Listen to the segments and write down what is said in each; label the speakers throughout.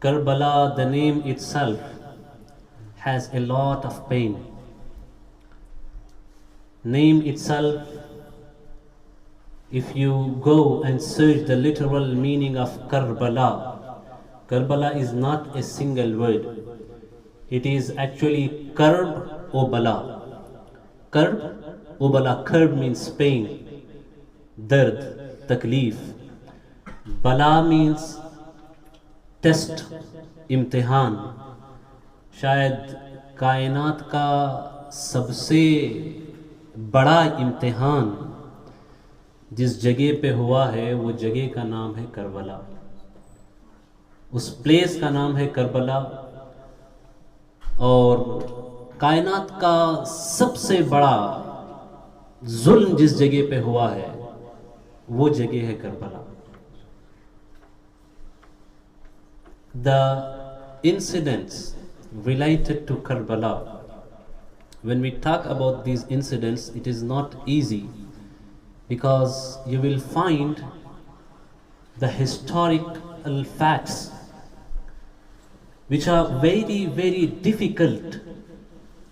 Speaker 1: Karbala, the name itself, has a lot of pain. Name itself, if you go and search the literal meaning of Karbala, Karbala is not a single word. It is actually Karb o Bala. Karb o Bala. Karb means pain, dard, taklif. Bala means test, امتحان. شاید کائنات کا سب سے بڑا امتحان جس جگہ پہ ہوا ہے وہ جگہ کا نام ہے کربلا. اس پلیس کا نام ہے کربلا، اور کائنات کا سب سے بڑا ظلم جس جگہ پہ ہوا ہے وہ جگہ ہے Karbala. The incidents related to Karbala, when we talk about these incidents, it is not easy, because you will find the historical facts which are very, very difficult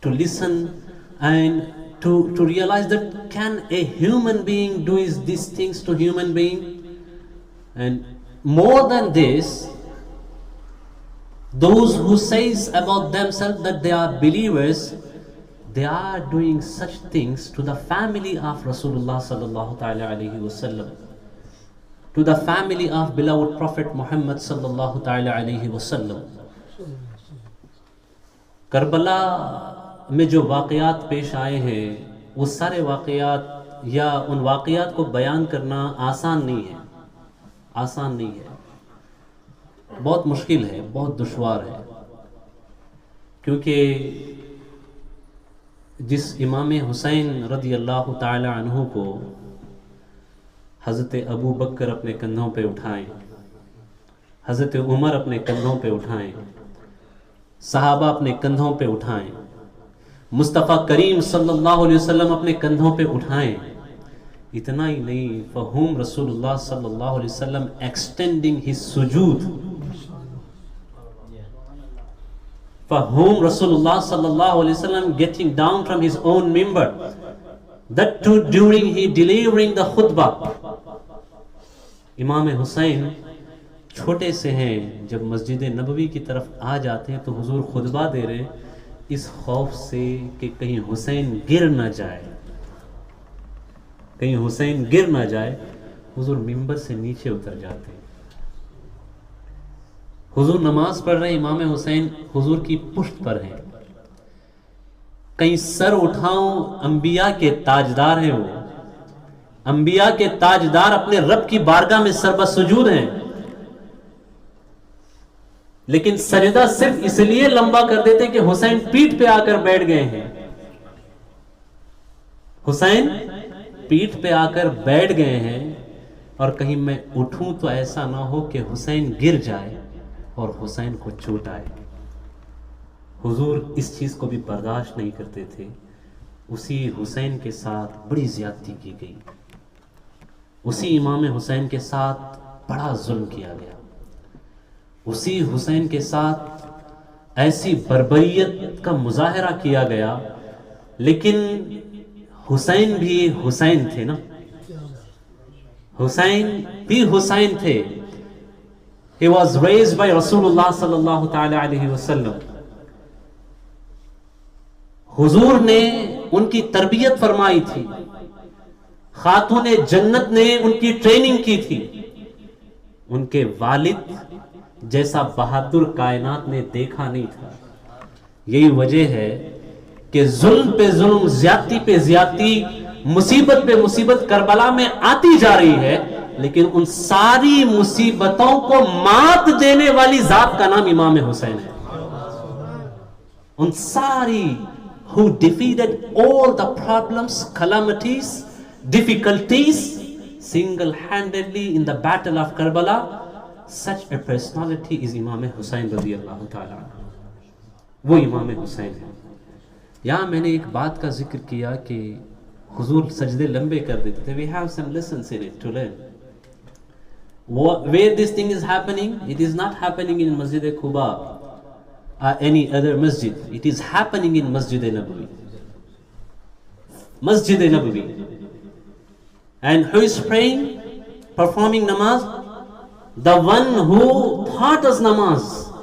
Speaker 1: to listen and to realize that can a human being do these things to human being. And more than this, those who says about themselves that they are believers, they are doing such things to the family of Rasulullah sallallahu ta'ala alayhi wasallam, to the family of beloved Prophet Muhammad sallallahu ta'ala alayhi wasallam. Karbala میں جو واقعات پیش آئے ہیں وہ سارے واقعات یا ان واقعات کو بیان کرنا آسان نہیں ہے، آسان نہیں ہے، بہت مشکل ہے، بہت دشوار ہے. کیونکہ جس امام حسین رضی اللہ تعالی عنہ کو حضرت ابو بکر اپنے کندھوں پہ اٹھائیں، حضرت عمر اپنے کندھوں پہ اٹھائیں، صحابہ اپنے کندھوں پہ اٹھائیں، مصطفیٰ کریم صلی اللہ علیہ وسلم اپنے کندھوں پہ اٹھائیں، اتنا ہی نہیں، فہم رسول اللہ صلی اللہ علیہ وسلم extending his سجود، فہم رسول اللہ صلی اللہ علیہ وسلم getting down from his own member, that too during he delivering the khutbah. امام حسین چھوٹے سے ہیں، جب مسجد نبوی کی طرف آ جاتے ہیں تو حضور خطبہ دے رہے ہیں، اس خوف سے کہ کہیں حسین گر نہ جائے، کہیں حسین گر نہ جائے، حضور ممبر سے نیچے اتر جاتے ہیں. حضور نماز پڑھ رہے ہیں، امام حسین حضور کی پشت پر ہیں، کہیں سر اٹھاؤں، انبیاء کے تاجدار ہیں، وہ انبیاء کے تاجدار اپنے رب کی بارگاہ میں سر بسجود ہیں، لیکن سجدہ صرف اس لیے لمبا کر دیتے کہ حسین پیٹھ پہ آ کر بیٹھ گئے ہیں، حسین پیٹھ پہ آ کر بیٹھ گئے ہیں، اور کہیں میں اٹھوں تو ایسا نہ ہو کہ حسین گر جائے اور حسین کو چوٹ آئے. حضور اس چیز کو بھی برداشت نہیں کرتے تھے. اسی حسین کے ساتھ بڑی زیادتی کی گئی، اسی امام حسین کے ساتھ بڑا ظلم کیا گیا، اسی حسین کے ساتھ ایسی بربریت کا مظاہرہ کیا گیا. لیکن حسین بھی حسین تھے نا، حسین بھی حسین تھے. He was raised by Rasulullah sallallahu ta'ala alayhi wasallam. حضور نے ان کی تربیت فرمائی تھی، خاتون جنت نے ان کی ٹریننگ کی تھی. ان کے والد جیسا بہادر کائنات نے دیکھا نہیں تھا. یہی وجہ ہے کہ ظلم پہ ظلم، زیادتی پہ زیادتی، مصیبت پہ مصیبت کربلا میں آتی جا رہی ہے، لیکن ان ساری مصیبتوں کو مات دینے والی ذات کا نام امام حسین ہے. ان ساری who defeated all the problems, calamities, difficulties single-handedly in the battle of Karbala, such a personality is Imam Hussain رضی اللہ تعالیٰ عنہ. وہ امام حسین ہے. یہاں میں نے ایک بات کا ذکر کیا کہ حضور سجدے لمبے کر دیتے تھے. We have some lessons in it to learn. Where this thing is happening, it is not happening in Masjid Quba or any other masjid. It is happening in Masjid Nabawi. Masjid Nabawi. And who is praying, performing namaz? The one who taught us namaz.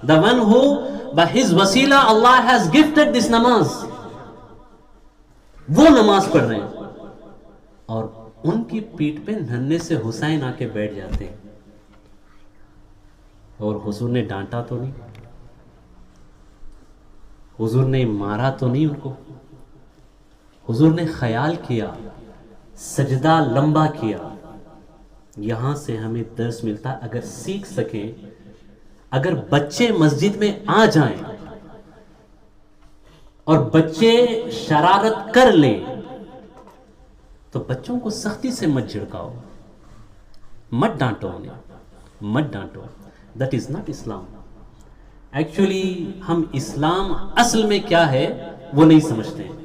Speaker 1: The one who, by his wasila, Allah has gifted this namaz. وہ نماز پڑھ رہے ہیں اور ان کی پیٹھ پہ ننھے سے حسین آ کے بیٹھ جاتے ہیں. اور حضور نے ڈانٹا تو نہیں, حضور نے مارا تو نہیں ان کو, حضور نے خیال کیا, سجدہ لمبا کیا. یہاں سے ہمیں درس ملتا, اگر سیکھ سکیں, اگر بچے مسجد میں آ جائیں اور بچے شرارت کر لیں تو بچوں کو سختی سے مت جھڑکاؤ, مت ڈانٹو انہیں, مت ڈانٹو. That is not Islam. Actually ہم اسلام اصل میں کیا ہے وہ نہیں سمجھتے ہیں.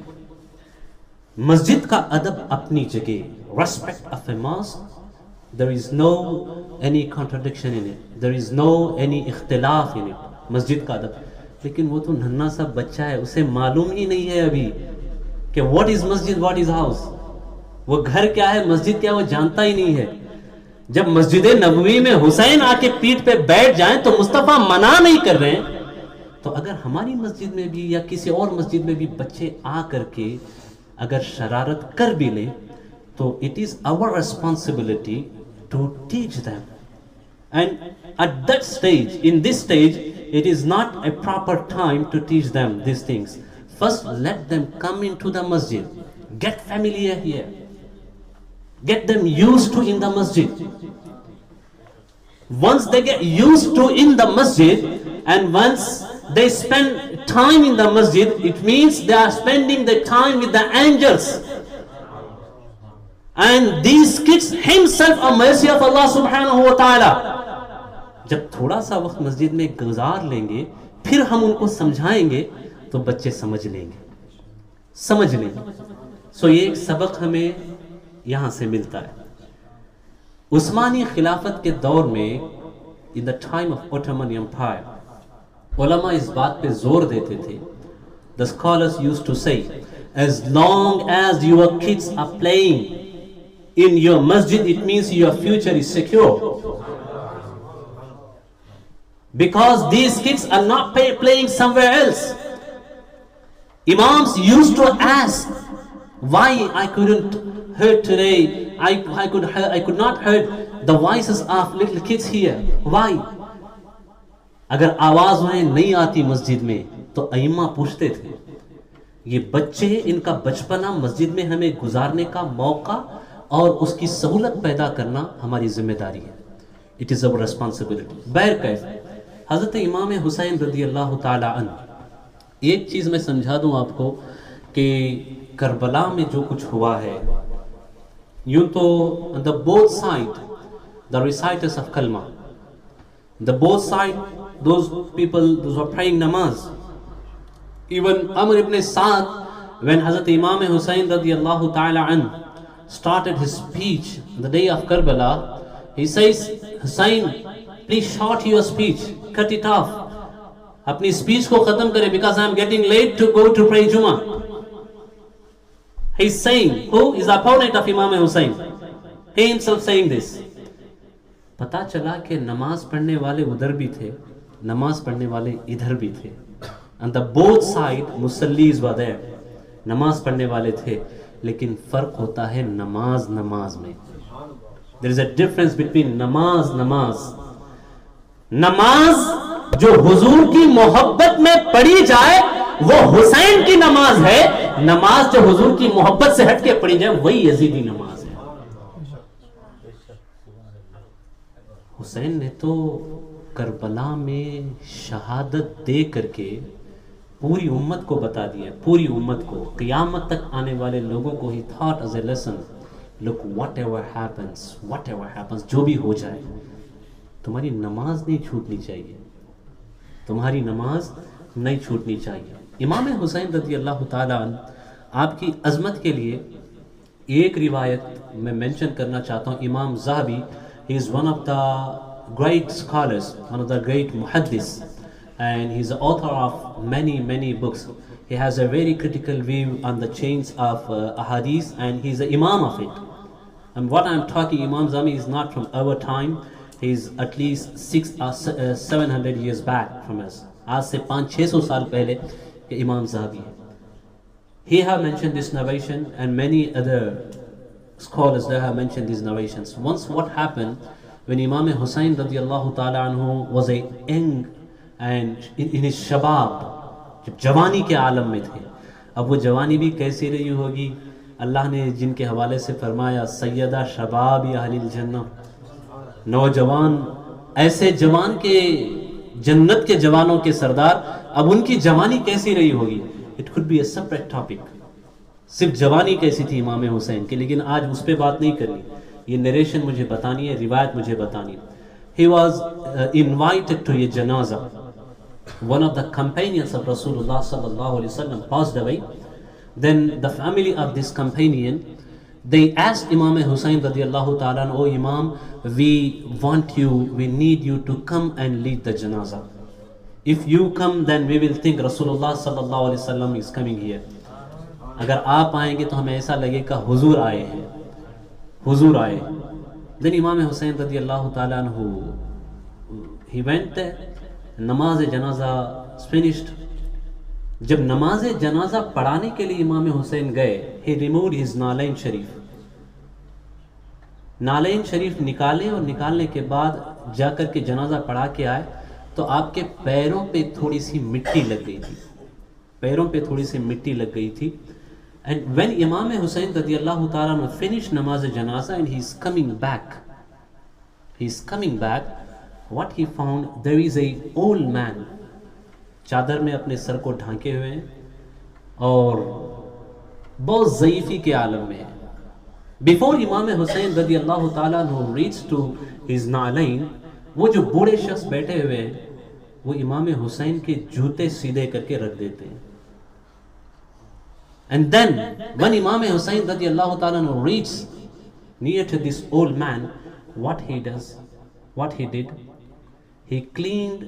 Speaker 1: مسجد کا ادب اپنی جگہ, respect of a mask, there is no any contradiction in it, there is no any اختلاف in it. مسجد کا ادب, لیکن وہ تو ننھا سا بچہ ہے, اسے معلوم ہی نہیں ہے ابھی کہ what is Masjid, what is house, وہ گھر کیا ہے, مسجد کیا, وہ جانتا ہی نہیں ہے. جب مسجد نبوی میں حسین آ کے پیٹھ پہ بیٹھ جائیں تو مصطفیٰ منع نہیں کر رہے ہیں, تو اگر ہماری مسجد میں بھی یا کسی اور مسجد میں بھی بچے آ کر کے اگر شرارت کر بھی لیں تو it is our responsibility to teach them. And at that stage, in this stage, it is not a proper time to teach them these things. First, let them come into the masjid, get familiar here, get them used to in the masjid. Once they get used to in the masjid, and once they spend time in the masjid, it means they are spending the time with the angels. And these kids himself are mercy of Allah subhanahu wa ta'ala. جب تھوڑا سا وقت مسجد میں گزار لیں گے, پھر ہم ان کو سمجھائیں گے تو بچے سمجھ لیں گے, سمجھ لیں گے. سو یہ ایک سبق ہمیں یہاں سے ملتا ہے. عثمانی خلافت کے دور میں, in the time of Ottoman Empire, علماء اس بات پہ زور دیتے تھے. The scholars used to say, as long as your kids are playing in your masjid, it means your future is secure. Because these kids are not playing somewhere else. Imams used to ask, why I couldn't heard today, I could not heard the voices of little kids here. Why? اگر آواز انہیں نہیں آتی مسجد میں تو ائمہ پوچھتے تھے, یہ بچے, ان کا بچپنا مسجد میں ہمیں گزارنے کا موقع اور اس کی سہولت پیدا کرنا ہماری ذمہ داری ہے. It is our responsibility. بہرکیف حضرت امام حسین رضی اللہ تعالی عنہ, ایک چیز میں سمجھا دوں آپ کو کہ کربلا میں جو کچھ ہوا ہے, یوں تو on the both side, the reciters of kalma, the both side, those people, those who are praying namaz, even Amr ibn Sa'd, when Hazrat Imam Hussain radiallahu ta'ala an started his speech on the day of Karbala, he says, Hussain, please short your speech, cut it off. اپنی speech کو ختم کرے, because I am getting late to go to pray Jummah. He's saying, who is the opponent of Imam Hussain? He himself saying this. پتا چلا کہ نماز پڑھنے والے ادھر بھی تھے, نماز پڑھنے والے ادھر بھی تھے. On the both side musallis were there. نماز پڑھنے والے تھے, لیکن فرق ہوتا ہے نماز نماز میں. There is a difference between نماز نماز. نماز جو حضور کی محبت میں پڑھی جائے وہ حسین کی نماز ہے, نماز جو حضور کی محبت سے ہٹ کے پڑھی جائے وہی یزیدی نماز ہے. حسین نے تو کربلا میں شہادت دے کر کے پوری امت کو بتا دیا, پوری امت کو, قیامت تک آنے والے لوگوں کو ہی taught as a lesson, look, whatever happens, جو بھی ہو جائے, تمہاری نماز نہیں چھوٹنی چاہیے, تمہاری نماز نہیں چھوٹنی چاہیے. امام حسین رضی اللہ تعالیٰ عنہ, آپ کی عظمت کے لیے ایک روایت میں مینشن کرنا چاہتا ہوں. امام ذہبی He is one of the great scholars, one of the great muhaddis, and he's the author of many books. He has a very critical view on the chains of ahadith, and he's the imam of it. And what I'm talking, Imam Zami is not from our time. He's at least 700 years back from us. آج سے 500-600 سال پہلے کہ امام زہبی ہے. He have mentioned this narration, and many other scholars they have mentioned these narrations. Once what happened when Imam Hussain radiallahu ta'ala anhu was a young and in his shabab, جب جوانی کے عالم میں تھے. اب وہ جوانی بھی کیسی رہی ہوگی؟ اللہ نے جن کے حوالے سے فرمایا سیدہ شباب اہل الجنہ، نوجوان ایسے جوان کے جنت کے جوانوں کے سردار. اب ان کی جوانی کیسی رہی ہوگی؟ It could be a separate topic. صرف جوانی کیسی تھی امام حسین کی، لیکن آج اس پہ بات نہیں کرنی. یہ نریشن مجھے بتانی ہے، روایت مجھے بتانی ہے. He was invited to a janazah. One of the companions of Rasulullah sallallahu alaihi wasallam passed away. Then the family of this companion, they asked Imam Hussain radiallahu ta'ala, "Oh Imam, we want you, we need you to come and lead the janazah. If you come, then we will think Rasulullah sallallahu alaihi wasallam is coming here." اگر آپ آئیں گے تو ہمیں ایسا لگے کہ حضور آئے ہیں، حضور آئے. Then Imam Hussain radiallahu ta'ala anhu, he went there. نماز جنازہ finished. جب نماز جنازہ پڑھانے کے لیے امام حسین گئے, he removed his نالین شریف. نالین شریف نکالے اور نکالنے کے بعد جا کر کے جنازہ پڑھا کے آئے تو آپ کے پیروں پہ تھوڑی سی مٹی لگ گئی تھی, پیروں پہ تھوڑی سی مٹی لگ گئی تھی. And when Imam Hussain رضی اللہ تعالیٰ finished نماز جنازہ and he is coming back, what he found, there is a old man, چادر میں اپنے سر کو ڈھانکے ہوئے ہیں اور بہت ضعیفی کے عالم میں ہے. Before امام حسین رضی اللہ تعالیٰ عنہ reached to his نالین, وہ جو بوڑھے شخص بیٹھے ہوئے ہیں وہ امام حسین کے جوتے سیدھے کر کے رکھ دیتے ہیں. And then when Imam Hussain رضی اللہ تعالیٰ عنہ reached near to this old man, what he did, he cleaned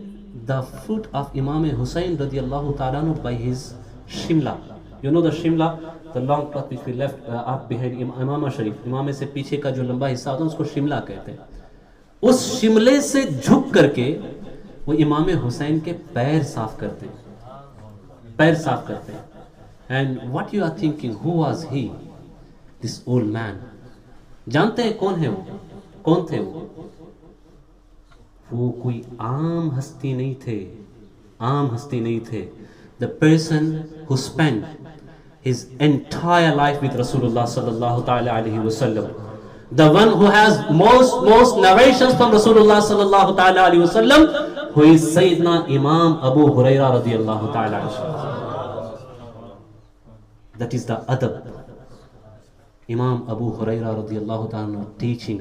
Speaker 1: the foot of Imam Hussain radiallahu ta'ala anhu by his shimla. You know the shimla, the long cloth which we left up behind Imam Sharif. امام سے پیچھے کا جو لمبا حصہ ہوتا ہے اس کو شملہ کہتے ہیں. اس شملے سے جھک کر کے وہ امام حسین کے پیر صاف کرتے ہیں, پیر صاف کرتے ہیں. And what you are thinking, who was he? This old man. جانتے ہیں کون ہے وہ, کون تھے وہ؟ وہ کوئی عام ہستی نہیں تھے, عام ہستی نہیں تھے. The person who spent his entire life with Rasulullah sallallahu ta'ala alayhi wa sallam, the one who has most narrations from Rasulullah sallallahu ta'ala alayhi wa sallam, who is Sayyidina Imam Abu Huraira radiyallahu ta'ala anhu. That is the adab. Imam Abu Huraira radiyallahu ta'ala teaching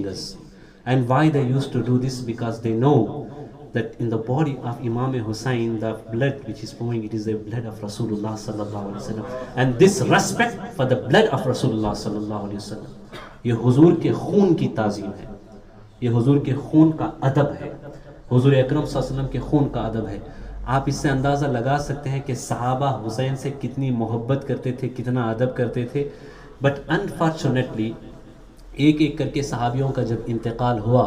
Speaker 1: us. And why they used to do this? Because they know that in the body of Imam Hussain, the blood which is flowing, it is the blood of Rasulullah sallallahu alaihi wasallam. And this respect for the blood of Rasulullah sallallahu alaihi wasallam, یہ حضور کے خون کی تعظیم ہے, یہ حضور کے خون کا ادب ہے, حضور اکرم صلی اللہ علیہ وسلم کے خون کا ادب ہے. آپ اس سے اندازہ لگا سکتے ہیں کہ صحابہ حسین سے کتنی محبت کرتے تھے, کتنا ادب کرتے تھے. بٹ انفارچونیٹلی ایک ایک کر کے صحابیوں کا جب انتقال ہوا,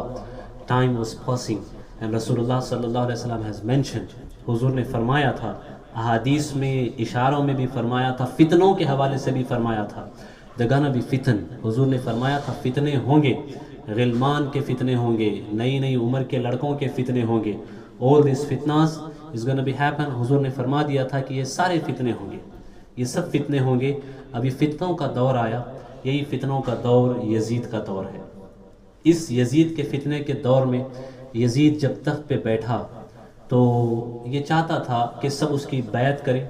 Speaker 1: ٹائم واز پاسنگ, اینڈ رسول اللہ صلی اللہ علیہ وسلم ہیز مینشنڈ, حضور نے فرمایا تھا, احادیث میں اشاروں میں بھی فرمایا تھا, فتنوں کے حوالے سے بھی فرمایا تھا. دگانا بھی فتن, حضور نے فرمایا تھا فتنے ہوں گے, غلمان کے فتنے ہوں گے, نئی نئی عمر کے لڑکوں کے فتنے ہوں گے. all these fitnas is going to be happen. حضور نے فرما دیا تھا کہ یہ سارے فتنے ہوں گے, یہ سب فتنے ہوں گے. ابھی فتنوں کا دور آیا, یہی فتنوں کا دور یزید کا دور ہے. اس یزید کے فتنے کے دور میں یزید جب تخت پہ بیٹھا تو یہ چاہتا تھا کہ سب اس کی بیعت کریں,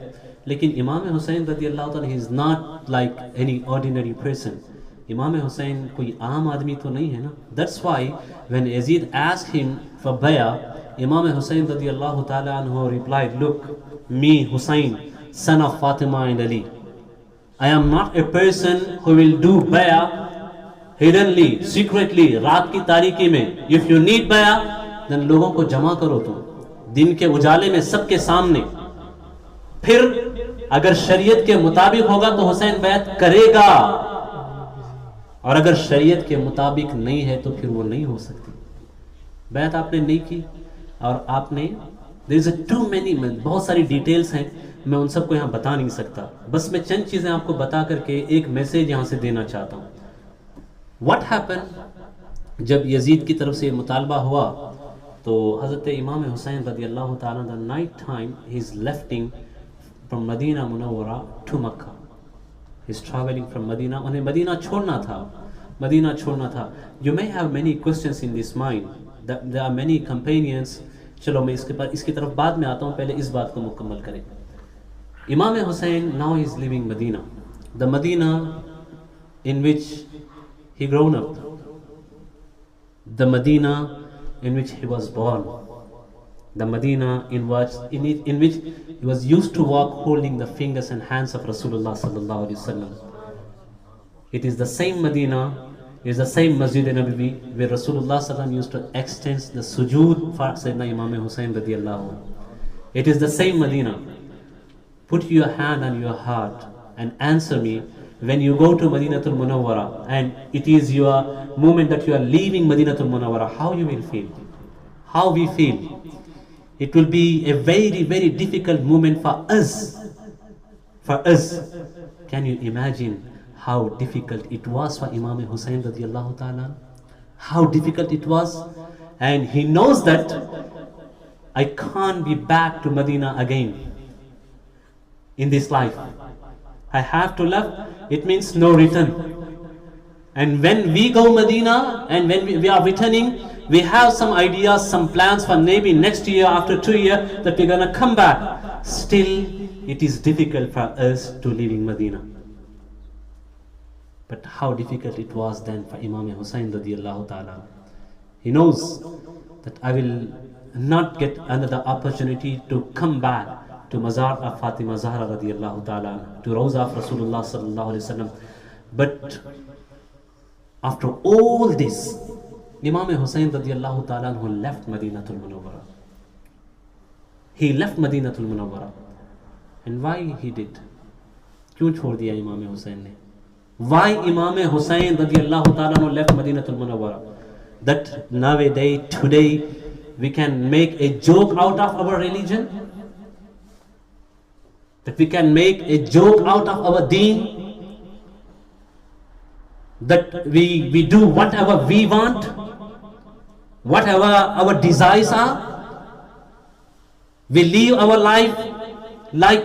Speaker 1: لیکن امام حسین رضی اللہ تعالیٰ he is not like any ordinary person. امام حسین کوئی عام آدمی تو نہیں ہے نا. That's why when Yazid asked him for bay'ah, Imam Hussain رضی اللہ تعالیٰ عنہ replied, look, me Hussain, son of Fatima and Ali, I am not a person who will do bay'ah hiddenly, secretly, رات کی تاریکی میں. if you need بیع then لوگوں کو جمع کرو تم دن کے اجالے میں سب کے سامنے. پھر اگر شریعت کے مطابق ہوگا تو حسین بیعت کرے گا, اور اگر شریعت کے مطابق نہیں ہے تو پھر وہ نہیں ہو سکتی. بیعت آپ نے نہیں کی اور آپ نے there is a too many, بہت ساری ڈیٹیلز ہیں, میں ان سب کو یہاں بتا نہیں سکتا. بس میں چند چیزیں آپ کو بتا کر کے ایک میسیج یہاں سے دینا چاہتا ہوں. What happened, جب یزید کی طرف سے یہ مطالبہ ہوا تو حضرت امام حسین رضی اللہ تعالیٰ the night time he is lefting from Medina Munawwara to Makkah. He is traveling from Medina. انہیں مدینہ چھوڑنا تھا, مدینہ چھوڑنا تھا. You may have many questions in this mind. There are many companions. چلو میں اس کی طرف بعد میں آتا ہوں, پہلے اس بات کو مکمل کریں. امام حسین now he is leaving Medina, the Medina in which he grown up, the Medina in which he was born, the Medina in which he was used to walk holding the fingers and hands of Rasulullah sallallahu alaihi wasallam. It is the same Medina, it is the same Masjid Nabawi where Rasulullah sallallahu alaihi wasallam used to extend the sujood for Sayyidina Imam Hussein radiyallahu anhu. It is the same Medina. Put your hand on your heart and answer me, when you go to Madinatul Munawwara and it is your moment that you are leaving Madinatul Munawwara, how you will feel? How we feel? It will be a very, very difficult moment for us. For us. Can you imagine how difficult it was for Imam Hussein radiyallahu ta'ala? How difficult it was? And he knows that I can't be back to Medina again in this life. I have to leave. It means no return. And when we go Medina and when we are returning, we have some ideas, some plans for maybe next year, after 2 years, that we're gonna come back. Still, it is difficult for us to live in Medina. But how difficult it was then for Imam Hussein radiyallahu ta'ala. He knows that I will not get another opportunity to come back to Mazar of Fatima Zahra radiyallahu ta'ala, to Rawza of Rasulullah sallallahu alaihi wasallam. But after all this, Imam Hussein radiyallahu ta'ala who left Madinatul Munawwara. He left Madinatul Munawwara. And why he did? کیوں چھوڑ دیا امام حسین نے? Why Imam Hussein radiyallahu ta'ala left Madinatul Munawwara? That nowadays, today, we can make a joke out of our religion? That we can make a joke out of our deen? That we do whatever we want? Whatever our desires are? We live our life like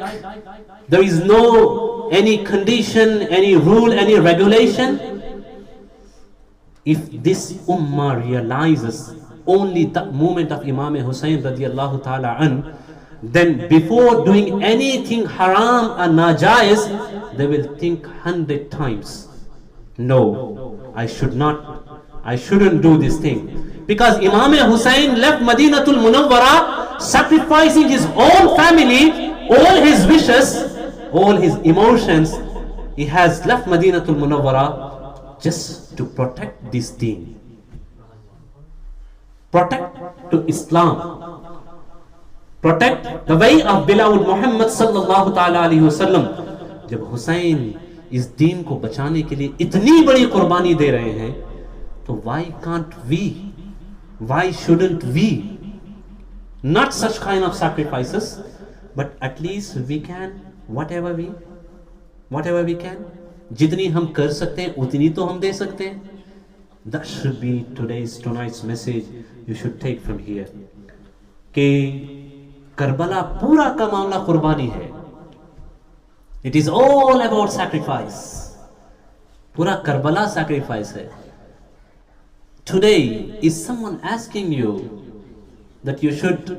Speaker 1: there is no any condition, any rule, any regulation. If this ummah realizes only the moment of Imam Hussein radiyallahu ta'ala an, then before doing anything haram or najais, they will think 100 times, no, I shouldn't do this thing. Because Imam Hussein left Madinatul Munawwara sacrificing his own family, all his wishes, all his emotions. He has left Madinatul Munawwara just to protect this deen, protect to Islam, protect the way of beloved Muhammad sallallahu ta'ala alayhi wasallam. جب حسین اس دین کو بچانے کے لیے اتنی بڑی قربانی دے رہے ہیں تو why can't we, why shouldn't we not such kind of sacrifices, but at least we can whatever we can, جتنی ہم کر سکتے ہیں اتنی تو ہم دے سکتے ہیں. That should be tonight's message you should take from here. کہ کربلا پورا کا معاملہ قربانی ہے. It is all about sacrifice. پورا کربلا sacrifice ہے. Today, is someone asking you that you should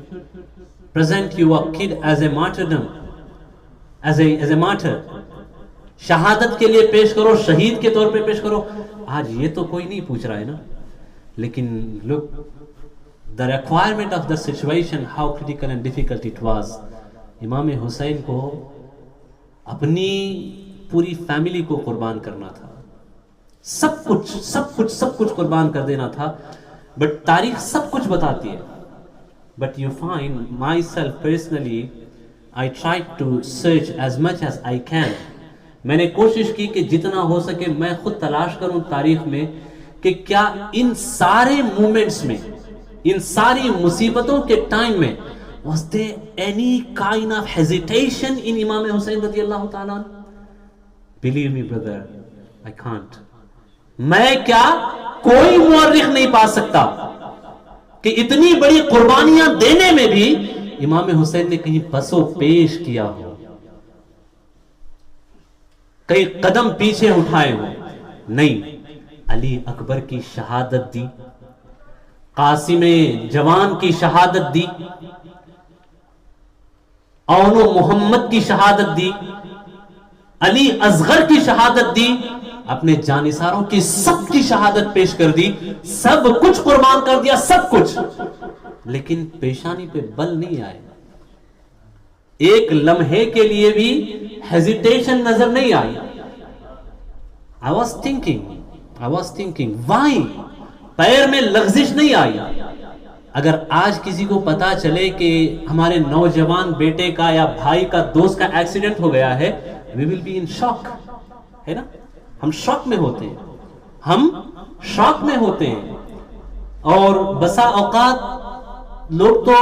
Speaker 1: present your kid as a martyrdom, as a martyr? شہادت کے لیے پیش کرو, شہید کے طور پہ پیش کرو. آج یہ تو کوئی نہیں پوچھ رہا ہے نا. لیکن look, the requirement of the situation, how critical and difficult it was. امام حسین کو اپنی پوری فیملی کو قربان کرنا تھا. سب کچھ قربان کر دینا تھا. بٹ تاریخ سب کچھ بتاتی ہے. But you find my self personally I tried to search as much as I can. میں نے کوشش کی کہ جتنا ہو سکے میں خود تلاش کروں تاریخ میں کہ کیا ان سارے مومنٹس میں, ان ساری مصیبتوں کے ٹائم میں was there any kind of hesitation in امام حسین رضی اللہ تعالیٰ عنہ؟ Believe me brother, I can't. میں کیا کوئی مورخ نہیں پا سکتا کہ اتنی بڑی قربانیاں دینے میں بھی امام حسین نے کہیں پسو پیش کیا ہو, کئی قدم پیچھے اٹھائے ہو. نہیں, علی اکبر کی شہادت دی, قاسم جوان کی شہادت دی, اون و محمد کی شہادت دی, علی اصغر کی شہادت دی, اپنے جانثاروں کی سب کی شہادت پیش کر دی, سب کچھ قربان کر دیا, سب کچھ, لیکن پیشانی پہ بل نہیں آئے. ایک لمحے کے لیے بھی ہیزیٹیشن نظر نہیں آئی. I was thinking why, پیر میں لغزش نہیں آئی. اگر آج کسی کو پتا چلے کہ ہمارے نوجوان بیٹے کا یا بھائی کا دوست کا ایکسیڈنٹ ہو گیا ہے, we will be in shock, ہے نا, ہم شاک میں ہوتے ہیں. اور بسا اوقات لوگ تو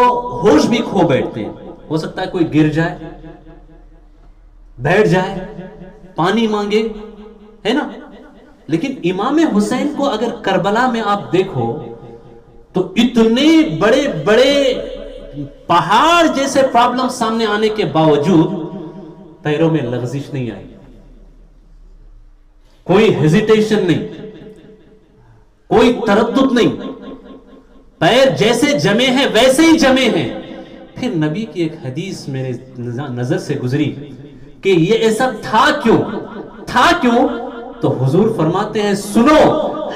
Speaker 1: ہوش بھی کھو بیٹھتے ہیں. ہو سکتا ہے کوئی گر جائے, بیٹھ جائے, پانی مانگے, ہے نا. لیکن امام حسین کو اگر کربلا میں آپ دیکھو تو اتنے بڑے بڑے پہاڑ جیسے پرابلم سامنے آنے کے باوجود پیروں میں لغزش نہیں آئی, کوئی ہیزیٹیشن نہیں, کوئی تردد نہیں, پیر جیسے جمے ہیں ویسے ہی جمے ہیں. پھر نبی کی ایک حدیث میرے نظر سے گزری کہ یہ ایسا تھا کیوں, تو حضور فرماتے ہیں سنو,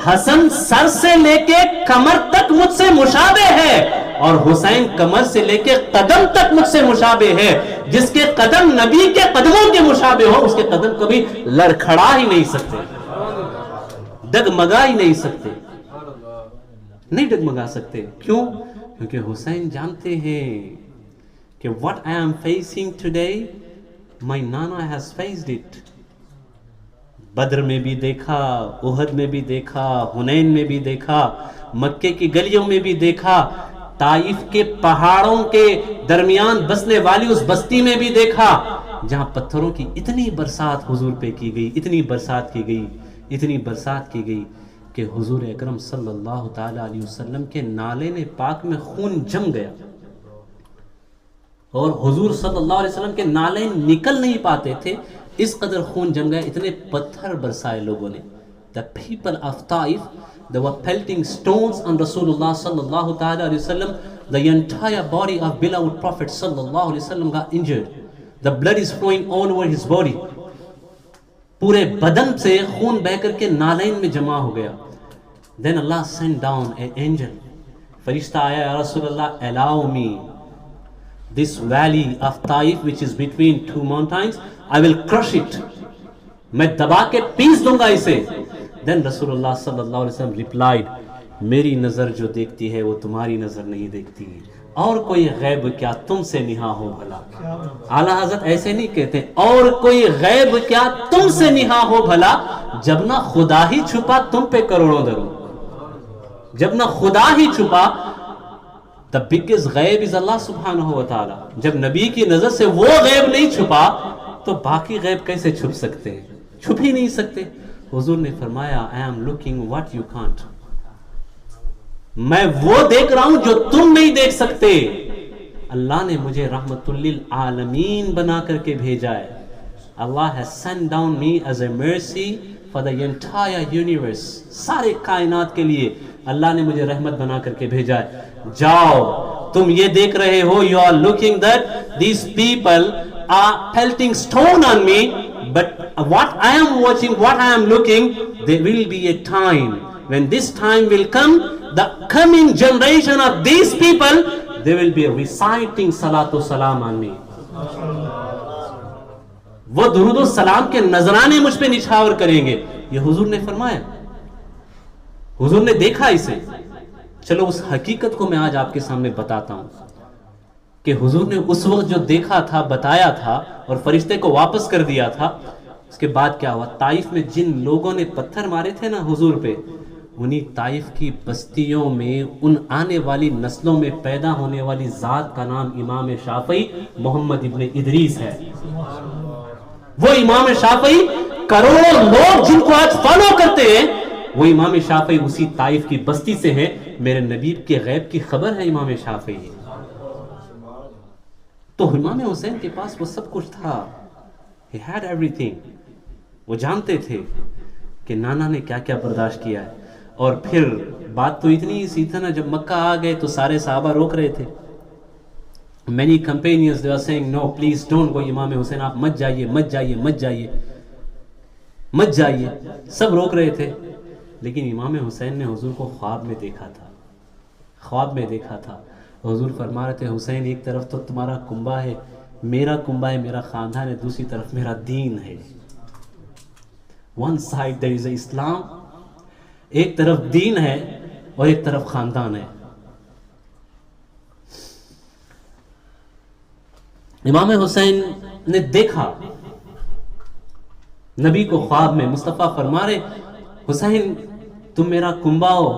Speaker 1: حسن سر سے لے کے کمر تک مجھ سے مشابہ ہے, اور حسین کمر سے لے کے قدم تک مجھ سے مشابہ ہے. جس کے قدم نبی کے قدموں کے مشابہ ہو اس کے قدم کبھی لڑکھڑا ہی نہیں سکتے, ڈگمگا ہی نہیں سکتے, نہیں ڈگمگا سکتے. کیوں؟ کیونکہ حسین جانتے ہیں کہ what I am facing today, my Nana has faced it. بدر میں بھی دیکھا, احد میں بھی دیکھا, حنین میں بھی دیکھا, مکے کی گلیوں میں بھی دیکھا, طائف کے پہاڑوں کے درمیان بسنے والی اس بستی میں بھی دیکھا جہاں پتھروں کی اتنی برسات حضور پہ کی گئی, اتنی برسات کی گئی کہ حضور اکرم صلی اللہ تعالی علیہ وسلم کے نالین پاک میں خون جم گیا, اور حضور صلی اللہ علیہ وسلم کے نالین نکل نہیں پاتے تھے, اس قدر خون جم گیا, اتنے پتھر برسائے لوگوں نے. The people of Taif, they were pelting stones on Rasulullah sallallahu ta'ala alayhi wasallam. The entire body of beloved Prophet sallallahu alayhi wasallam got injured. The blood is flowing all over his body. پورے بدن سے خون بہ کر کے نالین میں جمع ہو گیا. Then Allah sent down an angel. فرشتہ آیا, یا رسول اللہ allow me this valley of Taif which is between two mountains, I will crush it. میں دبا کے پیس دوں گا اسے. Then رسول اللہ صلی اللہ علیہ وسلم replied, میری نظر جو دیکھتی ہے وہ تمہاری نظر نہیں دیکھتی, اور کوئی غیب کیا تم سے نہا ہو بھلا. اعلیٰ حضرت ایسے نہیں کہتے, اور کوئی غیب کیا تم سے نہا ہو بھلا, جب نہ خدا ہی چھپا تم پہ کروڑوں درود. جب نہ خدا ہی چھپا, the biggest غیب is Allah سبحانہ و تعالی. جب نبی کی نظر سے وہ غیب نہیں چھپا تو باقی غیب کیسے چھپ سکتے ہیں, چھپ ہی نہیں سکتے. حضور نے فرمایا, I am looking what you can't. میں وہ دیکھ رہا ہوں جو تم نہیں دیکھ سکتے. اللہ نے مجھے رحمت للعالمین بنا کر کے بھیجا ہے. Allah has sent down me as a mercy for the entire universe. سارے کائنات کے لیے اللہ نے مجھے رحمت بنا کر کے بھیجا ہے. جاؤ, تم یہ دیکھ رہے ہو, you are looking that these people are pelting stone on me, but what I am watching, what I am looking, there will be a time when this time will come, the coming generation of these people, they will be reciting salatu salam on me. وہ درود و سلام کے نذرانے مجھ پہ نچھاور کریں گے. یہ حضور نے فرمایا. حضور نے دیکھا اسے. چلو اس حقیقت کو میں آج آپ کے سامنے بتاتا ہوں کہ حضور نے اس وقت جو دیکھا تھا، بتایا تھا اور فرشتے کو واپس کر دیا تھا، اس کے بعد کیا ہوا. طائف میں جن لوگوں نے پتھر مارے تھے نا حضور پہ، انہی طائف کی بستیوں میں ان آنے والی نسلوں میں پیدا ہونے والی ذات کا نام امام شافعی محمد ابن ادریس ہے. وہ امام شافعی کروڑوں لوگ جن کو آج فالو کرتے ہیں، وہ امام شافعی اسی طائف کی بستی سے ہیں. میرے نبی کے غیب کی خبر ہے امام شافعی. تو امام حسین کے پاس وہ سب کچھ تھا. He had everything. وہ جانتے تھے کہ نانا نے کیا کیا برداشت کیا ہے. اور پھر بات تو اتنی سی تھی نا، جب مکہ آ گئے تو سارے صحابہ روک رہے تھے. Many companions they were saying no please don't go. امام حسین آپ مت جائیے مت جائیے مت جائیے مت جائیے، سب روک رہے تھے. لیکن امام حسین نے حضور کو خواب میں دیکھا تھا. خواب میں دیکھا تھا. حضور فرما رہے تھے حسین ایک طرف تو تمہارا کنبہ ہے، میرا کنبہ ہے، میرا خاندان ہے، دوسری طرف میرا دین ہے. One side there is Islam. ایک طرف دین ہے اور ایک طرف خاندان ہے. امام حسین نے دیکھا نبی کو خواب میں. مصطفیٰ فرما رہے حسین تم میرا کنبہ ہو،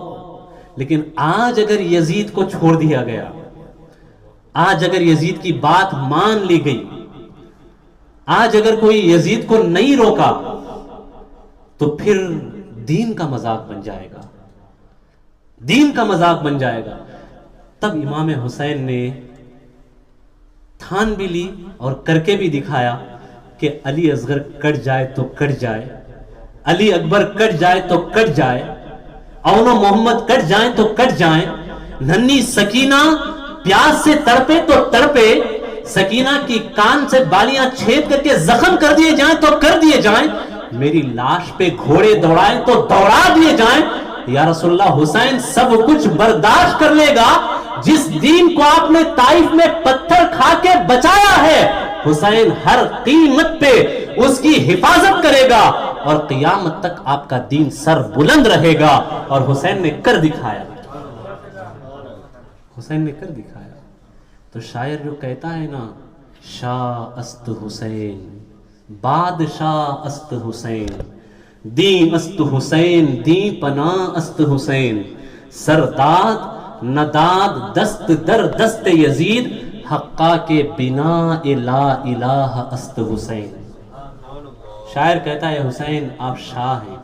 Speaker 1: لیکن آج اگر یزید کو چھوڑ دیا گیا، آج اگر یزید کی بات مان لی گئی، آج اگر کوئی یزید کو نہیں روکا تو پھر دین کا مذاق بن جائے گا، دین کا مذاق بن جائے گا. تب امام حسین نے ٹھان بھی لی اور کر کے بھی دکھایا کہ علی اصغر کٹ جائے تو کٹ جائے، علی اکبر کٹ جائے تو کٹ جائے، اون و محمد کٹ جائیں تو کٹ جائیں، ننھی سکینہ پیاس سے تڑپے تو تڑپے، سکینہ کی کان سے بالیاں چھید کر کے زخم کر دیے جائیں تو کر دیے جائیں، میری لاش پہ گھوڑے دوڑائیں تو دوڑا دیے جائیں. یا رسول اللہ حسین سب کچھ برداشت کر لے گا. جس دین کو آپ نے طائف میں پتھر کھا کے بچایا ہے، حسین ہر قیمت پہ اس کی حفاظت کرے گا اور قیامت تک آپ کا دین سر بلند رہے گا. اور حسین نے کر دکھایا، حسین نے کر دکھایا. تو شاعر جو کہتا ہے نا شاہ است حسین بادشاہ است حسین، دین است حسین دین پناہ است حسین، سرداد نداد دست در دست یزید، حقا کے بنا لا الہ است حسین. شاعر کہتا ہے حسین آپ شاہ ہیں.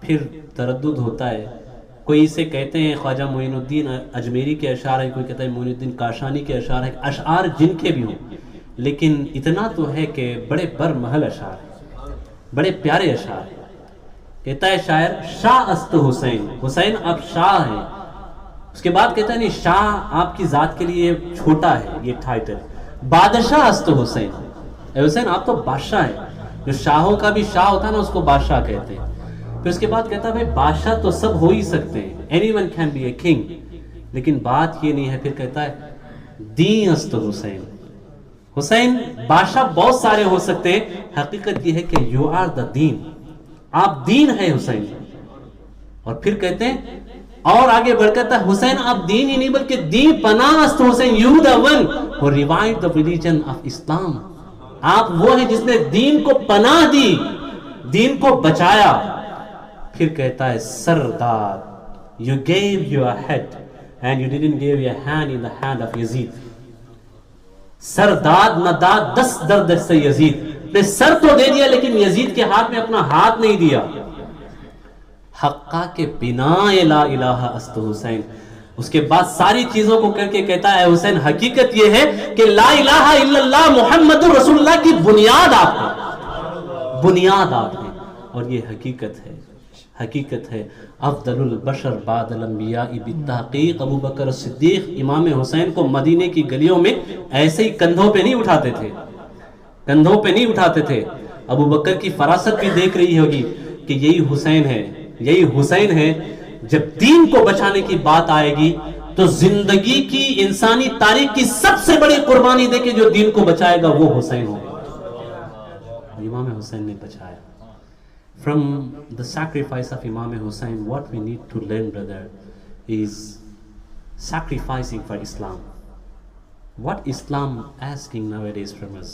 Speaker 1: پھر تردد ہوتا ہے، کوئی اسے کہتے ہیں خواجہ معین الدین اجمیری کے اشعار ہیں، کوئی کہتا ہے معین الدین کاشانی کے اشعار ہیں. اشعار جن کے بھی ہوں، لیکن اتنا تو ہے کہ بڑے برمحل اشعار ہیں، بڑے پیارے اشعار ہیں. کہتا ہے شاعر شاہ است حسین، حسین آپ شاہ ہیں. اس کے بعد کہتا ہے نہیں شاہ آپ کی ذات کے لیے چھوٹا ہے یہ ٹائٹل. بادشاہ است حسین، اے حسین آپ تو بادشاہ ہیں. جو شاہوں کا بھی شاہ ہوتا ہے نا اس کو بادشاہ کہتے ہیں. پھر اس کے بعد کہتا ہے بھائی بادشاہ تو سب ہو ہی سکتے ہیں، anyone can be a king, لیکن بات یہ نہیں ہے. پھر کہتا ہے دین است حسین، حسین بادشاہ بہت سارے ہو سکتے ہیں، حقیقت یہ ہے کہ یو آر دا دین، آپ دین ہے حسین. اور پھر کہتے ہیں اور آگے بڑھ کر حسین آپ دین ہی نہیں بلکہ دین پناہ است حسین، you the one who revived the religion of Islam. آپ وہ ہیں جس نے دین کو پناہ دی، دین کو بچایا. پھر کہتا ہے سردار you gave your head and you didn't give your hand in the hand of Yazid. سرداد نہ داد دس در دست یزید، نے سر تو دے دیا لیکن یزید کے ہاتھ میں اپنا ہاتھ نہیں دیا. حقا کے بنا لا الہ است حسین. اس کے بعد ساری چیزوں کو کر کے کہتا ہے حسین حقیقت یہ ہے کہ لا الہ الا اللہ محمد رسول اللہ کی بنیاد آپ ہے، بنیاد آپ ہے. اور یہ حقیقت ہے، حقیقت ہے. افضل البشر بعد الانبیاء بالتحقیق ابو بکر صدیق امام حسین کو مدینے کی گلیوں میں ایسے ہی کندھوں پہ نہیں اٹھاتے تھے، کندھوں پہ نہیں اٹھاتے تھے. ابو بکر کی فراست بھی دیکھ رہی ہوگی کہ یہی حسین ہے، یہی حسین ہے. جب دین کو بچانے کی بات آئے گی تو زندگی کی انسانی تاریخ کی سب سے بڑی قربانی دے کے جو دین کو بچائے گا وہ حسین ہوگا. امام حسین نے بچایا. From the sacrifice of Imam Hussain, what we need to learn, brother, is sacrificing for Islam. What Islam asking nowadays from us?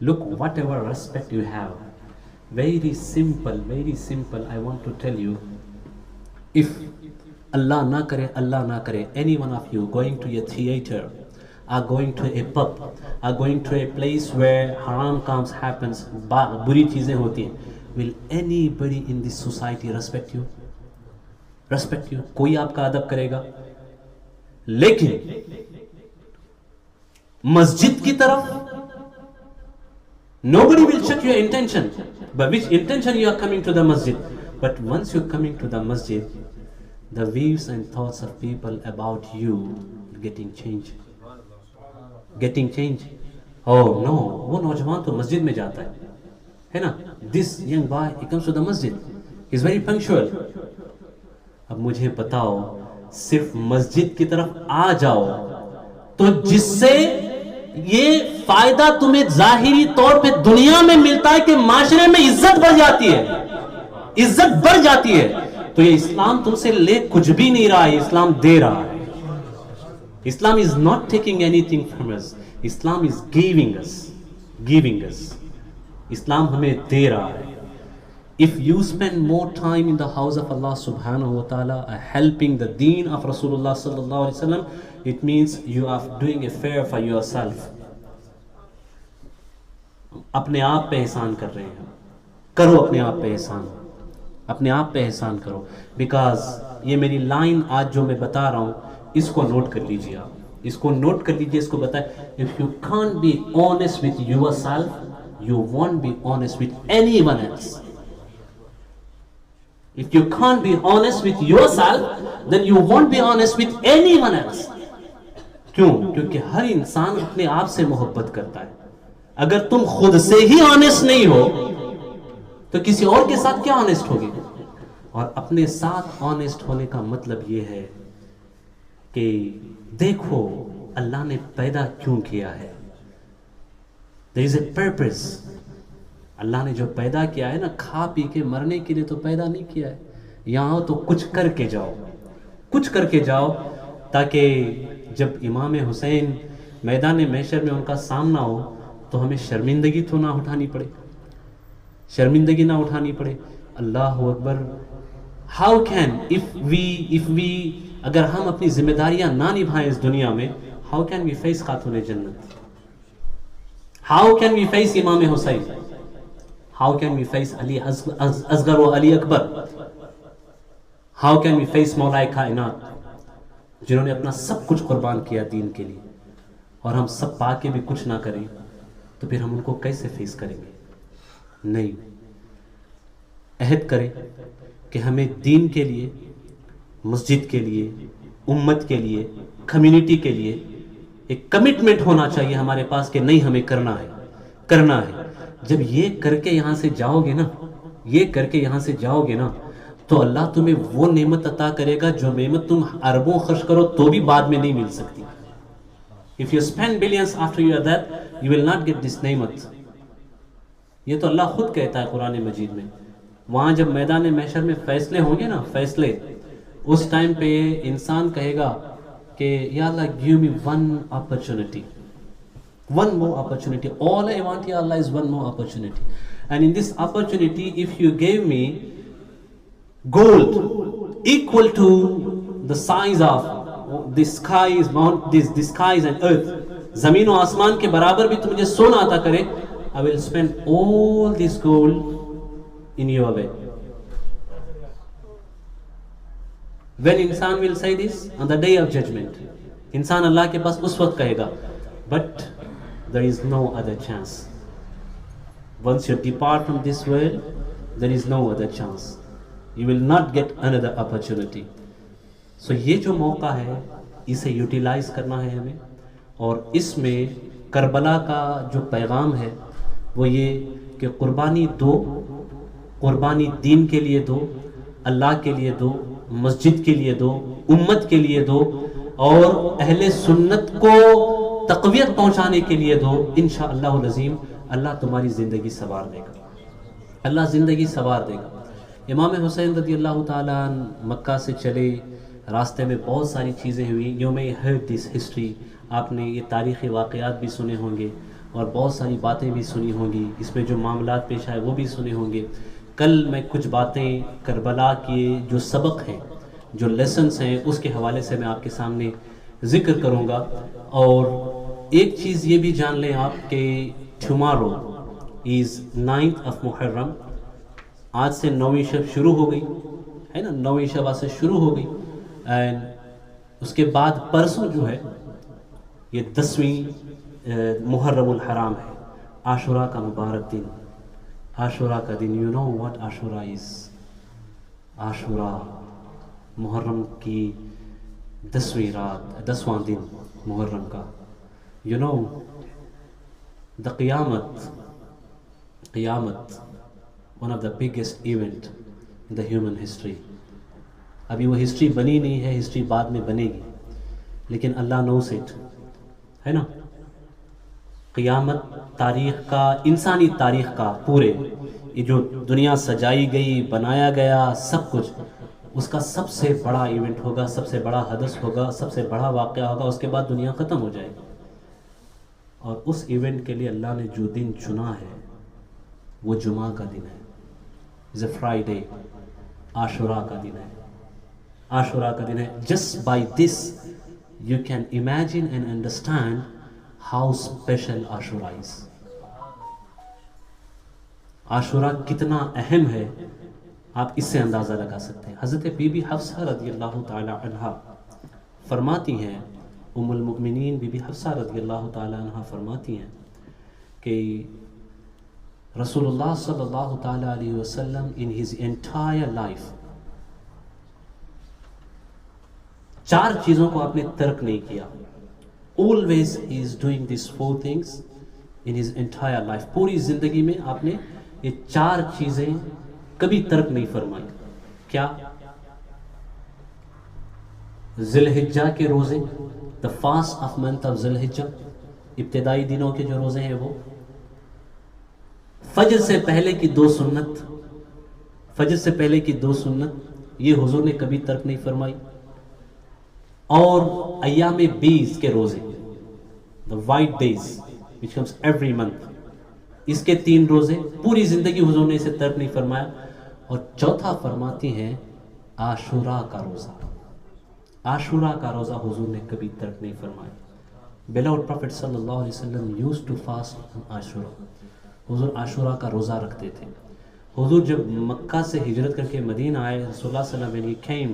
Speaker 1: Look, whatever respect you have, very simple, I want to tell you, if Allah na kare, any one of you going to a theater, are going to a pub, are going to a place where haram comes happens, buri cheezein hoti hain, will anybody in this society respect you? Koi aapka adab karega? Lekin masjid ki taraf, nobody will check your intention, by which intention you are coming to the masjid. But once you are coming to the masjid, the views and thoughts of people about you getting changed. Oh no, وہ نوجوان تو مسجد میں جاتا ہے نا. This young boy, he comes to the masjid, he is very punctual. اب مجھے بتاؤ, صرف مسجد کی طرف آ جاؤ تو جس سے یہ فائدہ تمہیں ظاہری طور پہ دنیا میں ملتا ہے کہ معاشرے میں عزت بڑھ جاتی ہے, تو یہ اسلام تم سے لے کچھ بھی نہیں رہا ہے, اسلام دے رہا ہے. Islam is not taking anything from us. Islam is giving us. Islam ہمیں دے رہا ہے. If you spend more time in the house of Allah subhanahu wa ta'ala, helping the deen of Rasulullah sallallahu alaihi wasallam, it means you are doing a favor for yourself. اپنے آپ پہ احسان کر رہے ہیں. کرو اپنے آپ پہ احسان کرو. بیکاز یہ میری لائن آج جو میں بتا رہا ہوں, اس کو نوٹ کر لیجئے, آپ اس کو نوٹ کر لیجئے, اس کو بتائیں. If you can't be honest with yourself, you won't be honest with anyone else. If you can't be honest with yourself, then you won't be honest with anyone else. کیوں؟ کیونکہ ہر انسان اپنے آپ سے محبت کرتا ہے. اگر تم خود سے ہی honest نہیں ہو تو کسی اور کے ساتھ کیا honest ہوگی؟ اور اپنے ساتھ honest ہونے کا مطلب یہ ہے کہ دیکھو اللہ نے پیدا کیوں کیا ہے. There is a purpose. اللہ نے جو پیدا کیا ہے نا, کھا پی کے مرنے کے لیے تو پیدا نہیں کیا ہے. یہاں تو کچھ کر کے جاؤ تاکہ جب امام حسین میدان محشر میں ان کا سامنا ہو تو ہمیں شرمندگی تو نہ اٹھانی پڑے. اللہ اکبر. How can if we اگر ہم اپنی ذمہ داریاں نہ نبھائیں اس دنیا میں, how can we face خاتون جنت? How can we face امام حسین? How can we face Ali Asghar و علی اکبر? How can we face مولا کائنات, جنہوں نے اپنا سب کچھ قربان کیا دین کے لیے, اور ہم سب پا کے بھی کچھ نہ کریں تو پھر ہم ان کو کیسے فیس کریں گے؟ نہیں, عہد کریں کہ ہمیں دین کے لیے, مسجد کے لیے, امت کے لیے, کمیونٹی کے لیے ایک کمٹمنٹ ہونا چاہیے ہمارے پاس کہ نہیں, ہمیں کرنا ہے. جب یہ کر کے یہاں سے جاؤ گے نا, تو اللہ تمہیں وہ نعمت عطا کرے گا جو نعمت تم اربوں خرچ کرو تو بھی بعد میں نہیں مل سکتی. If you spend billions after you are dead, you will not get this نعمت. یہ تو اللہ خود کہتا ہے قرآن مجید میں. وہاں جب میدان محشر میں فیصلے ہوں گے نا, اس ٹائم پہ انسان کہے گا کہ یا اللہ give me one more opportunity. All I want, ya Allah, is one more opportunity. And in this opportunity, if you gave me gold equal to the size of the skies, the skies and earth, زمین و آسمان کے برابر بھی تو مجھے سونا عطا کرے, I will spend all this gold in your way. When insan will say this on the day of judgment, انسان اللہ کے پاس اس وقت کہے گا, but there is no other chance. Once you depart from this world, there is no other chance. You will not get another opportunity. So یہ جو موقع ہے اسے utilise کرنا ہے ہمیں, اور اس میں کربلا کا جو پیغام ہے وہ یہ کہ قربانی دو, قربانی دین کے لیے دو, اللہ کے لیے دو, مسجد کے لیے دو, امت کے لیے دو, اور اہل سنت کو تقویت پہنچانے کے لیے دو. انشاءاللہ العظیم اللہ تمہاری زندگی سنوار دے گا، اللہ زندگی سنوار دے گا۔ امام حسین رضی اللہ تعالیٰ عنہ مکہ سے چلے، راستے میں بہت ساری چیزیں ہوئی. You may heard this history, آپ نے یہ تاریخی واقعات بھی سنے ہوں گے اور بہت ساری باتیں بھی سنی ہوں گی، اس میں جو معاملات پیش آئے وہ بھی سنے ہوں گے. کل میں کچھ باتیں کربلا کے جو سبق ہیں، جو لیسنس ہیں، اس کے حوالے سے میں آپ کے سامنے ذکر کروں گا. اور ایک چیز یہ بھی جان لیں آپ کہ ٹمارو از 9th of محرم، آج سے 9ویں شب شروع ہو گئی ہے نا، 9ویں شب آج سے شروع ہو گئی. اینڈ اس کے بعد پرسوں جو ہے یہ 10ویں محرم الحرام ہے، عاشورہ کا مبارک دن، عاشورہ کا دن. You know what Ashura is? عاشورہ محرم کی 10ویں رات، 10واں دن محرم کا. یو نو دا قیامت one of the biggest event in the human history. ابھی وہ ہسٹری بنی نہیں ہے، ہسٹری بعد میں بنے گی، لیکن اللہ نوز اٹ، ہے نا. قیامت تاریخ کا، انسانی تاریخ کا، پورے یہ جو دنیا سجائی گئی، بنایا گیا، سب کچھ اس کا سب سے بڑا ایونٹ ہوگا، سب سے بڑا حدث ہوگا، سب سے بڑا واقعہ ہوگا. اس کے بعد دنیا ختم ہو جائے گی. اور اس ایونٹ کے لیے اللہ نے جو دن چنا ہے وہ جمعہ کا دن ہے، از اے فرائیڈے، عاشورہ کا دن ہے، عاشورہ کا دن ہے. Just by this you can imagine and understand how special Ashura is. عاشورہ کتنا اہم ہے آپ اس سے اندازہ لگا سکتے ہیں. حضرت بی بی حفصہ رضی اللہ تعالی عنہا فرماتی ہیں، ام المؤمنین بی بی حفصہ رضی اللہ تعالی عنہا فرماتی ہیں کہ رسول اللہ صلی اللہ تعالی علیہ وسلم in his entire life 4 چیزوں کو آپ نے ترک نہیں کیا. always he is doing these 4 things in his entire life. پوری زندگی میں آپ نے یہ 4 چیزیں کبھی ترک نہیں فرمائی. کیا؟ ذی الحجہ کے روزے، the fast of month of ذی الحجہ، ابتدائی دنوں کے جو روزے ہیں وہ. فجر سے پہلے کی 2 سنت، فجر سے پہلے کی 2 سنت یہ حضور نے کبھی ترک نہیں فرمائی. اور ایام 20 کے روزے، the white days which comes every month، اس کے 3 روزے پوری زندگی حضور نے اسے ترک نہیں فرمایا. اور چوتھا فرماتی ہیں عاشورہ کا روزہ، عاشورہ کا روزہ حضور نے کبھی ترک نہیں فرمایا. beloved Prophet صلی اللہ علیہ وسلم used to fast on عاشورہ. حضور عاشورہ کا روزہ رکھتے تھے. حضور جب مکہ سے ہجرت کر کے مدینہ آئے، رسول اللہ صلی اللہ علیہ وسلم when he came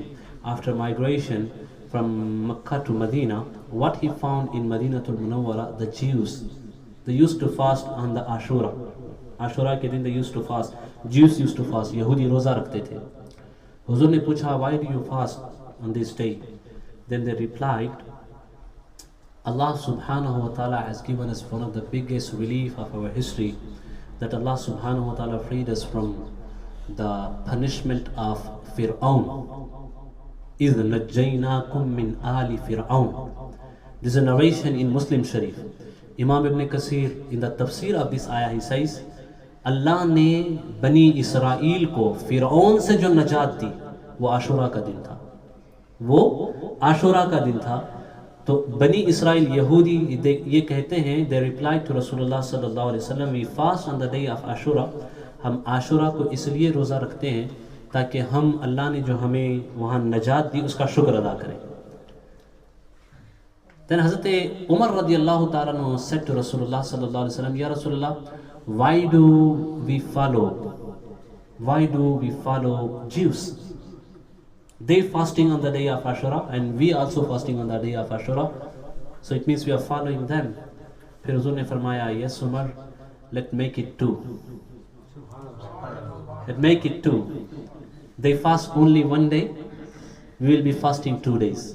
Speaker 1: after migration from Makkah to Medina, what he found in Madinatul Munawwara, the Jews, they used to fast on the Ashura. عاشورہ کے دن they used to fast. Jews used to fast. یہودی روزہ رکھتے تھے. حضور نے پوچھا why do you fast on this day? Then they replied, Allah subhanahu wa ta'ala has given us one of the biggest relief of our history, that Allah subhanahu wa ta'ala freed us from the punishment of Fir'aun. إِذْ نَجَّيْنَاكُمْ مِنْ آلِ فِرْعَوْنَ. This is a narration in Muslim Sharif. Imam Ibn Kathir in the tafsir of this ayah he says, اللہ نے بنی اسرائیل کو فرعون سے جو نجات دی وہ عاشورہ کا دن تھا، وہ عاشورہ کا دن تھا. تو بنی اسرائیل یہودی یہ کہتے ہیں، they replied to رسول اللہ صلی اللہ علیہ وسلم, we fast on the day of عاشورہ. ہم عاشورہ کو اس لیے روزہ رکھتے ہیں تاکہ ہم اللہ نے جو ہمیں وہاں نجات دی اس کا شکر ادا کریں. Then حضرت عمر رضی اللہ تعالیٰ عنہ said to رسول اللہ صلی اللہ علیہ وسلم, یا رسول اللہ, why do we follow Jews? They fasting on the day of Ashura and we also fasting on the day of Ashura, so it means we are following them. پھر حضور نے فرمایا, yes Umar, let's make it 2. Let's make it 2. They fast only one day, we will be fasting 2 days.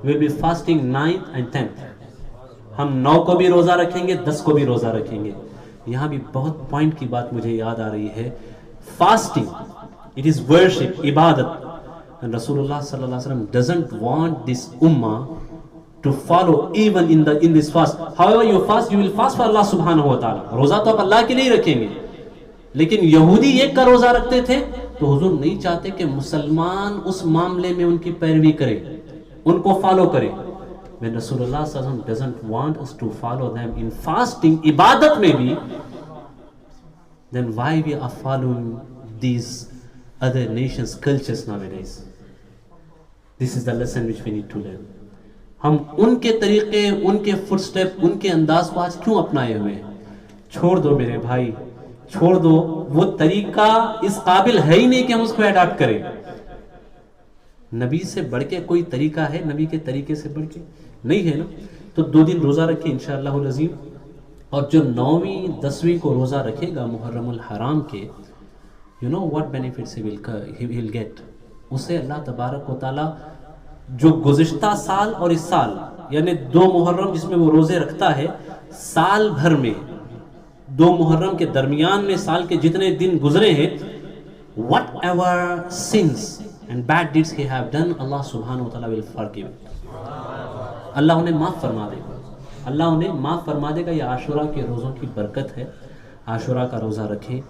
Speaker 1: We will be fasting 9th and 10th. ہم 9 کو بھی روزہ رکھیں گے، 10 کو بھی روزہ رکھیں گے. یہاں بھی بہت پوائنٹ کی بات مجھے یاد آ رہی ہے. فاسٹنگ, it is worship, عبادت. And رسول اللہ صلی اللہ علیہ وسلم doesn't want this ummah to follow even in this fast. However you fast, you will fast for Allah subhanahu wa ta'ala. روزہ تو آپ اللہ کے لیے رکھیں گے. لیکن یہودی ایک کا روزہ رکھتے تھے تو حضور نہیں چاہتے کہ مسلمان اس معاملے میں ان کی پیروی کرے, ان کو فالو کرے. When Rasulullah sallallahu alaihi wasallam doesn't want us to follow them in fasting, عبادت میں بھی, then why we are following these other nations' cultures nowadays? This is the lesson which we need to learn. ہم ان کے طریقے, ان کے fit step, ان کے انداز کو آج کیوں اپنائے ہوئے ہیں؟ چھوڑ دو میرے بھائی, چھوڑ دو. وہ طریقہ اس قابل ہے ہی نہیں کہ ہم اس کو اڈاپٹ کریں. نبی سے بڑھ کے کوئی طریقہ ہے؟ نبی کے طریقے سے بڑھ کے نہیں ہے نا. تو 2 دن روزہ رکھیں انشاءاللہ العظیم. اور جو 9ویں 10ویں کو روزہ رکھے گا محرم الحرام کے, you know what benefits he will get. اسے اللہ تبارک و تعالی جو گزشتہ سال اور اس سال, یعنی 2 محرم جس میں وہ روزے رکھتا ہے, سال بھر میں 2 محرم کے درمیان میں سال کے جتنے دن گزرے ہیں, whatever sins and bad deeds he have done, Allah subhanahu wa ta'ala will forgive. اللہ انہیں معاف فرما دے گا, اللہ انہیں معاف فرما دے گا. یہ عاشورہ کے روزوں کی برکت ہے. عاشورہ کا روزہ رکھیں.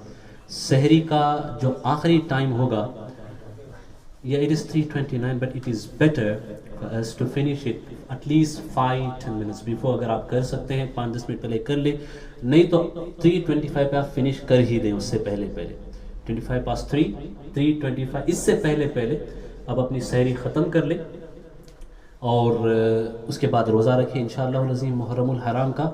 Speaker 1: سحری کا جو آخری ٹائم ہوگا, it is 3:29, but it is better for us to finish it at least 5-10 minutes before. اگر آپ کر سکتے ہیں 5-10 منٹ پہلے کر لیں, نہیں تو 3:25 پہ آپ فنش کر ہی دیں. اس سے پہلے 3:25 اس سے پہلے آپ اپنی سحری ختم کر لیں, اور اس کے بعد روزہ رکھیں انشاءاللہ العظیم محرم الحرام کا.